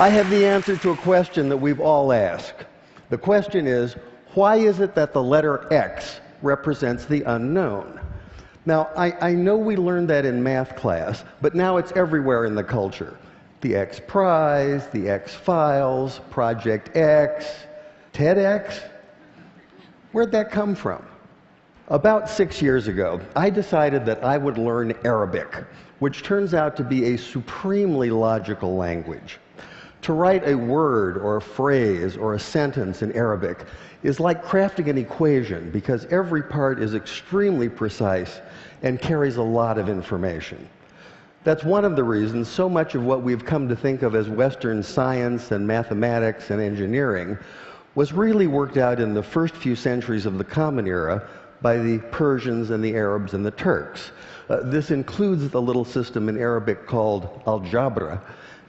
I have the answer to a question that we've all asked. The question is, why is it that the letter X represents the unknown? Now, I know we learned that in math class, but now it's everywhere in the culture. The X Prize, the X Files, Project X, TEDx. Where'd that come from? About 6 years ago, I decided that I would learn Arabic, which turns out to be a supremely logical language. To write a word or a phrase or a sentence in Arabic is like crafting an equation because every part is extremely precise and carries a lot of information. That's one of the reasons so much of what we've come to think of as Western science and mathematics and engineering was really worked out in the first few centuries of the Common Era by the Persians and the Arabs and the Turks. This includes the little system in Arabic called algebra,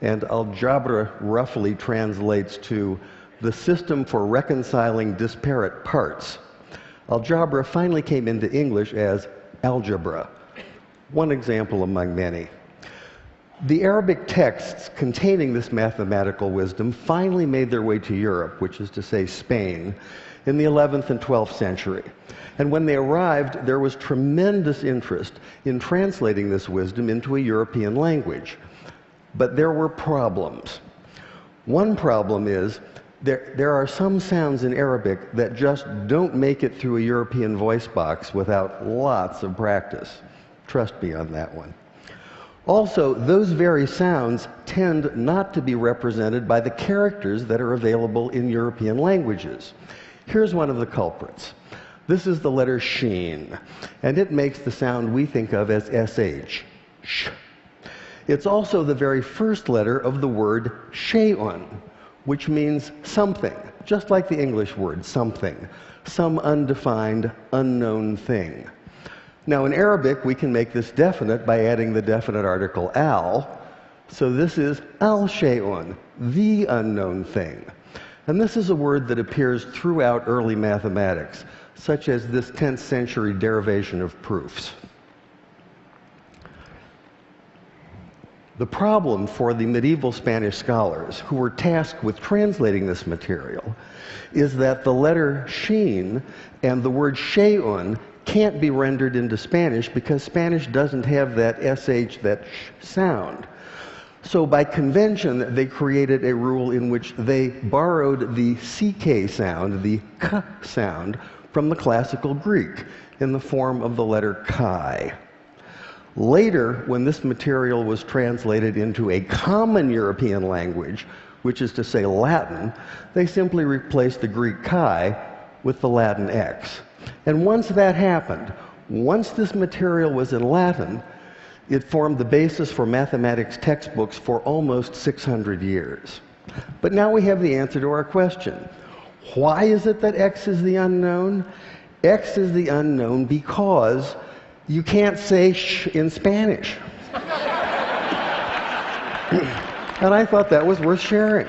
and algebra roughly translates to the system for reconciling disparate parts. Algebra finally came into English as algebra, one example among many. The Arabic texts containing this mathematical wisdom finally made their way to Europe, which is to say Spain, in the 11th and 12th century. And when they arrived, there was tremendous interest in translating this wisdom into a European language. But there were problems. One problem is there are some sounds in Arabic that just don't make it through a European voice box without lots of practice. Trust me on that one. Also, those very sounds tend not to be represented by the characters that are available in European languages. Here's one of the culprits. This is the letter sheen, and it makes the sound we think of as sh, sh. It's also the very first letter of the word shay'un, which means something, just like the English word something, some undefined, unknown thing. Now, in Arabic, we can make this definite by adding the definite article al, so this is al-shay'un, the unknown thing. And this is a word that appears throughout early mathematics, such as this 10th century derivation of proofs. The problem for the medieval Spanish scholars who were tasked with translating this material is that the letter sheen and the word shay'un can't be rendered into Spanish because Spanish doesn't have that sh, that sh sound. So by convention, they created a rule in which they borrowed the ck sound, the k sound, from the classical Greek in the form of the letter chi. Later, when this material was translated into a common European language, which is to say Latin, they simply replaced the Greek chi with the Latin x. And once that happened, once this material was in Latin, it formed the basis for mathematics textbooks for almost 600 years. But now we have the answer to our question. Why is it that x is the unknown? X is the unknown because you can't say sh in Spanish. And I thought that was worth sharing.